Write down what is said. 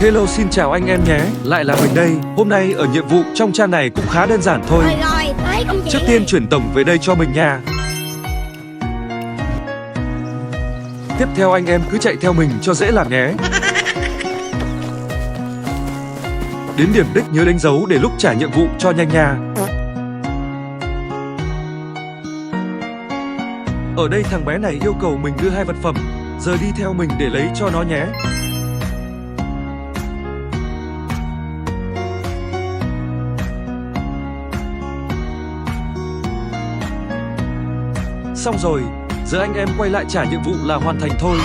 Hello xin chào anh em nhé, lại là mình đây. Hôm nay ở nhiệm vụ trong trang này cũng khá đơn giản thôi. Rồi, tới công chị. Trước tiên chuyển tổng về đây cho mình nha. Tiếp theo anh em cứ chạy theo mình cho dễ làm nhé. Đến điểm đích nhớ đánh dấu để lúc trả nhiệm vụ cho nhanh nha. Ở đây thằng bé này yêu cầu mình đưa 2 vật phẩm, giờ đi theo mình để lấy cho nó nhé. Xong rồi, giờ anh em quay lại trả nhiệm vụ là hoàn thành thôi.